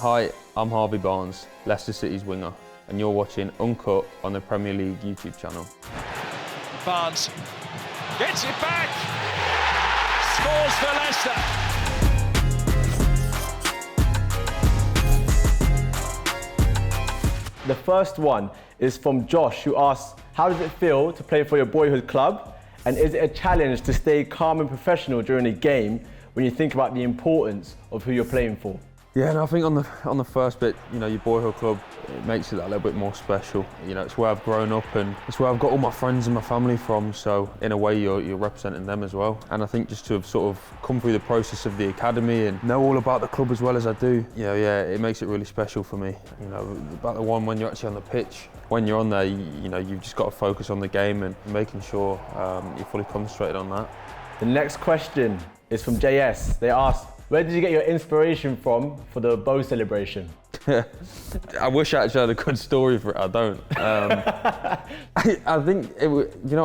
Hi, I'm Harvey Barnes, Leicester City's winger, and you're watching Uncut on the Premier League YouTube channel. Barnes gets it back, scores for Leicester. The first one is from Josh, who asks, how does it feel to play for your boyhood club? And is it a challenge to stay calm and professional during a game when you think about the importance of who you're playing for? Yeah, and I think on the first bit, you know, your boyhood club, it makes it that little bit more special. You know, it's where I've grown up and it's where I've got all my friends and my family from, so in a way you're representing them as well. And I think just to have sort of come through the process of the academy and know all about the club as well as I do, yeah, it makes it really special for me. You know, about the one when you're actually on the pitch, when you're on there, you know, you've just got to focus on the game and making sure you're fully concentrated on that. The next question is from JS. They ask, where did you get your inspiration from for the bow celebration? I wish I actually had a good story for it. I don't. I think it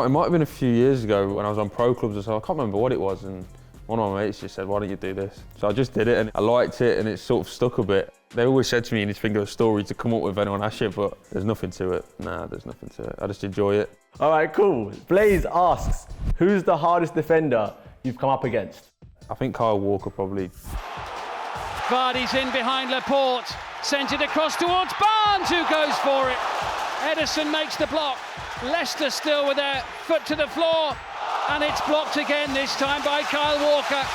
might have been a few years ago when I was on pro clubs or so. I can't remember what it was, and one of my mates just said, "Why don't you do this?" So I just did it, and I liked it, and it sort of stuck a bit. They always said to me, "You need to think of a story to come up with if anyone asks you," but there's nothing to it. Nah, there's nothing to it. I just enjoy it. All right, cool. Blaze asks, who's the hardest defender you've come up against? I think Kyle Walker probably. Vardy's in behind Laporte, sent it across towards Barnes, who goes for it. Ederson makes the block. Leicester still with their foot to the floor, and it's blocked again, this time by Kyle Walker,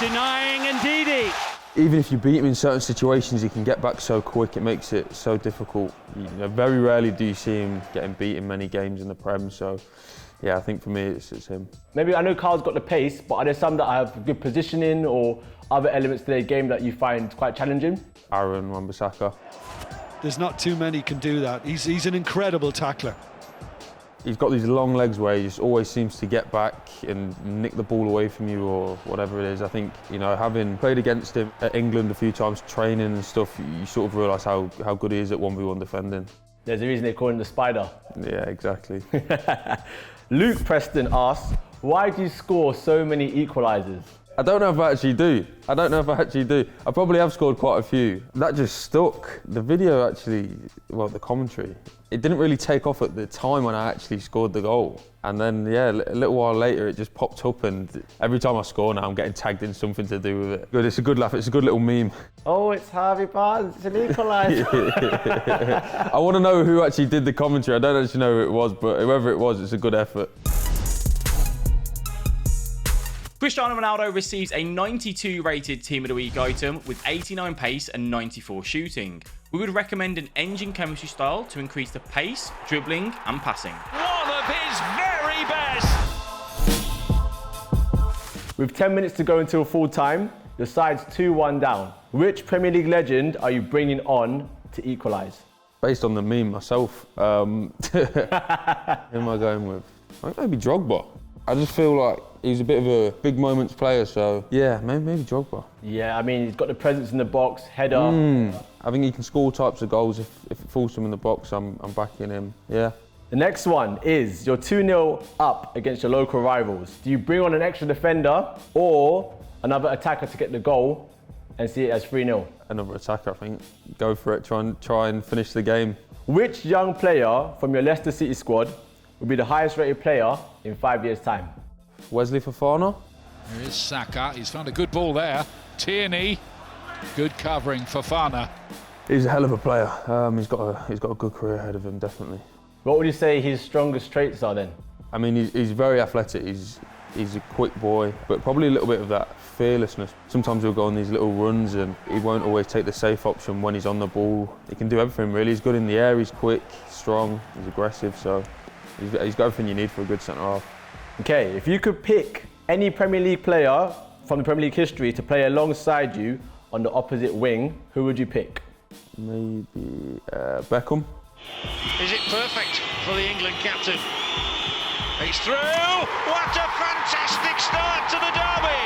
denying Ndidi. Even if you beat him in certain situations, he can get back so quick, it makes it so difficult. You know, very rarely do you see him getting beat in many games in the Prem, so yeah, I think for me it's him. Maybe I know Kyle's got the pace, but are there some that have good positioning or other elements to their game that you find quite challenging? Aaron Wan-Bissaka. There's not too many can do that. He's an incredible tackler. He's got these long legs where he just always seems to get back and nick the ball away from you or whatever it is. I think, you know, having played against him at England a few times, training and stuff, you sort of realise how good he is at 1v1 defending. There's a reason they call him the Spider. Yeah, exactly. Luke Preston asks, why do you score so many equalisers? I don't know if I actually do. I probably have scored quite a few. That just stuck. The video actually, well, the commentary, it didn't really take off at the time when I actually scored the goal. And then, yeah, a little while later, it just popped up, and every time I score now, I'm getting tagged in something to do with it. Good, it's a good laugh, it's a good little meme. Oh, it's Harvey Barnes, it's an equaliser. I want to know who actually did the commentary. I don't actually know who it was, but whoever it was, it's a good effort. Cristiano Ronaldo receives a 92 rated Team of the Week item with 89 pace and 94 shooting. We would recommend an engine chemistry style to increase the pace, dribbling and passing. One of his very best! With 10 minutes to go until full time, your side's 2-1 down. Which Premier League legend are you bringing on to equalise? Based on the meme myself, who am I going with? I think maybe Drogba. I just feel like he's a bit of a big moments player, so yeah, maybe Drogba. Yeah, I mean, he's got the presence in the box, header. I think he can score types of goals. If it falls to him in the box, I'm backing him, yeah. The next one is, you're 2-0 up against your local rivals. Do you bring on an extra defender or another attacker to get the goal and see it as 3-0? Another attacker, I think. Go for it, try and finish the game. Which young player from your Leicester City squad will be the highest rated player in 5 years' time? Wesley Fofana. There is Saka, he's found a good ball there. Tierney, good covering, Fofana. He's a hell of a player. He's got a good career ahead of him, definitely. What would you say his strongest traits are then? I mean, he's very athletic. He's a quick boy, but probably a little bit of that fearlessness. Sometimes he'll go on these little runs and he won't always take the safe option when he's on the ball. He can do everything really. He's good in the air, he's quick, strong, he's aggressive, so he's got everything you need for a good centre-half. Okay, if you could pick any Premier League player from the Premier League history to play alongside you on the opposite wing, who would you pick? Maybe Beckham. Is it perfect for the England captain? He's through! What a fantastic start to the derby!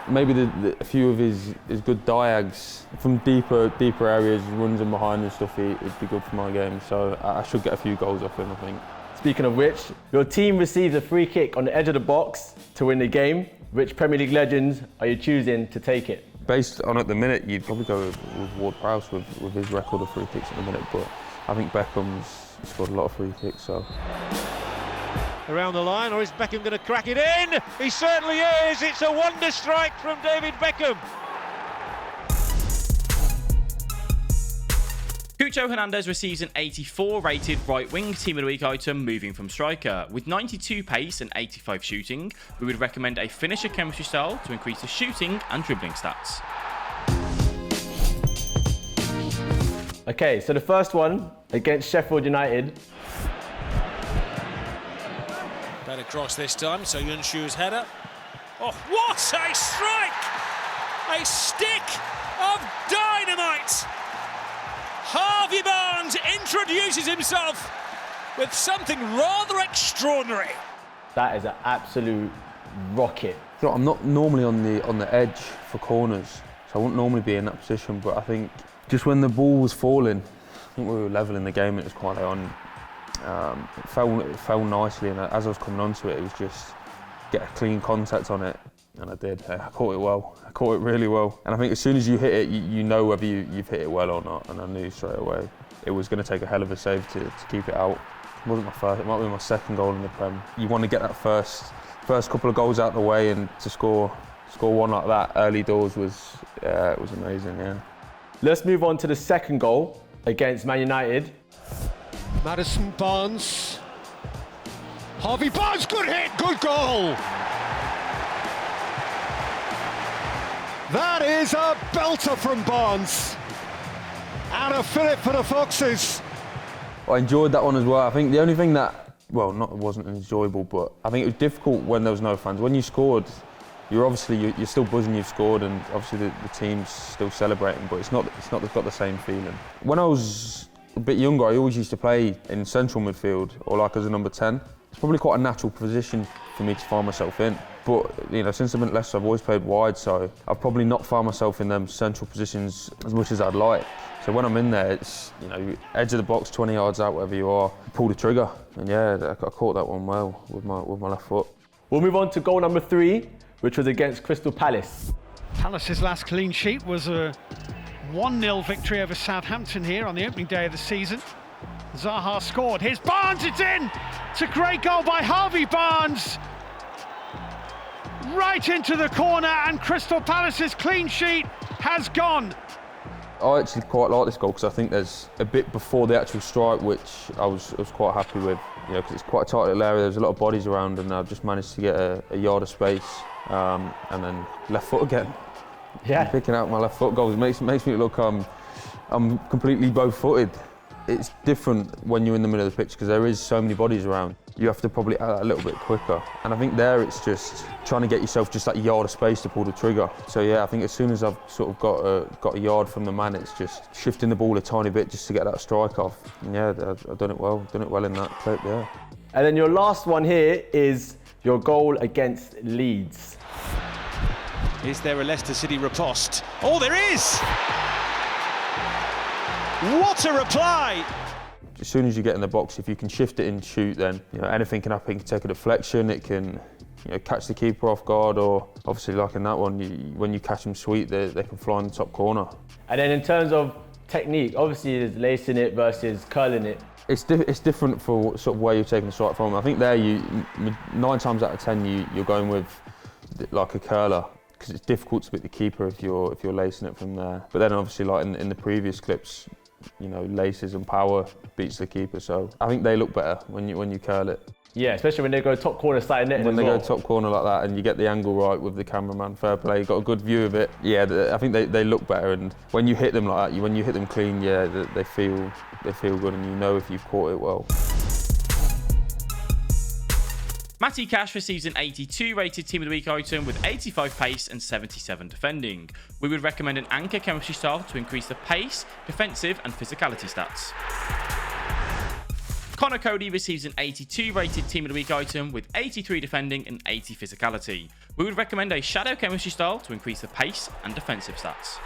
Maybe a few of his good diags from deeper areas, runs in behind and stuff, it'd be good for my game. So I should get a few goals off him, I think. Speaking of which, your team receives a free kick on the edge of the box to win the game. Which Premier League legends are you choosing to take it? Based on at the minute, you'd probably go with Ward-Prowse with his record of free kicks at the minute, but I think Beckham's scored a lot of free kicks, so. Around the line, or is Beckham going to crack it in? He certainly is. It's a wonder strike from David Beckham. Cucho Hernandez receives an 84 rated right wing team of the week item, moving from striker. With 92 pace and 85 shooting, we would recommend a finisher chemistry style to increase the shooting and dribbling stats. Okay, so the first one against Sheffield United. Better cross this time, so Yunshu's header. Oh, what a strike! A stick of dynamite! Harvey Barnes introduces himself with something rather extraordinary. That is an absolute rocket. You know, I'm not normally on the edge for corners, so I wouldn't normally be in that position, but I think just when the ball was falling, I think we were level in the game, it was quite on. It fell nicely, and as I was coming onto it, it was just get a clean contact on it, and I did. I caught it well. I caught it really well, and I think as soon as you hit it, you know whether you've hit it well or not, and I knew straight away it was going to take a hell of a save to keep it out. It wasn't my first, it might be my second goal in the Prem. You want to get that first couple of goals out of the way, and to score one like that early doors was amazing, yeah. Let's move on to the second goal against Man United. Madison Barnes. Harvey Barnes, good hit, good goal. That is a belter from Barnes. And a fillip for the Foxes. I enjoyed that one as well. I think the only thing that, well, it wasn't enjoyable, but I think it was difficult when there was no fans. When you scored, you're still buzzing you've scored, and obviously the team's still celebrating, but it's not got the same feeling. When I was a bit younger, I always used to play in central midfield or like as a number 10. It's probably quite a natural position for me to find myself in. But you know, since I've been at Leicester, I've always played wide, so I've probably not found myself in them central positions as much as I'd like. So when I'm in there, it's, you know, edge of the box, 20 yards out, wherever you are, pull the trigger. And yeah, I caught that one well with my left foot. We'll move on to goal number 3, which was against Crystal Palace. Palace's last clean sheet was a 1-0 victory over Southampton here on the opening day of the season. Zaha scored. Here's Barnes, it's in! It's a great goal by Harvey Barnes. Right into the corner, and Crystal Palace's clean sheet has gone. I actually quite like this goal because I think there's a bit before the actual strike which I was quite happy with. You know, because it's quite a tight little area, there's a lot of bodies around, and I've just managed to get a yard of space, and then left foot again. Yeah. Picking out my left foot goals makes me look I'm completely both-footed. It's different when you're in the middle of the pitch because there is so many bodies around. You have to probably add that a little bit quicker. And I think there it's just trying to get yourself just that yard of space to pull the trigger. So yeah, I think as soon as I've sort of got a yard from the man, it's just shifting the ball a tiny bit just to get that strike off. And yeah, I've done it well in that clip, yeah. And then your last one here is your goal against Leeds. Is there a Leicester City riposte? Oh, there is! What a reply! As soon as you get in the box, if you can shift it and shoot, then you know anything can happen. It can take a deflection, it can catch the keeper off guard, or obviously like in that one, when you catch them sweet, they can fly in the top corner. And then in terms of technique, obviously there's lacing it versus curling it. It's different for sort of where you're taking the strike from. I think there 9 times out of 10 you're going with like a curler, because it's difficult to beat the keeper if you're lacing it from there. But then obviously like in the previous clips, you know, laces and power beats the keeper, so I think they look better when you curl it. Yeah, especially when they go top corner side net. When they go top corner like that and you get the angle right with the cameraman, fair play, you've got a good view of it. Yeah, I think they look better, and when you hit them like that, when you hit them clean, yeah, they feel good, and you know if you've caught it well. Matty Cash receives an 82 rated Team of the Week item with 85 pace and 77 defending. We would recommend an anchor chemistry style to increase the pace, defensive and physicality stats. Connor Cody receives an 82 rated Team of the Week item with 83 defending and 80 physicality. We would recommend a shadow chemistry style to increase the pace and defensive stats.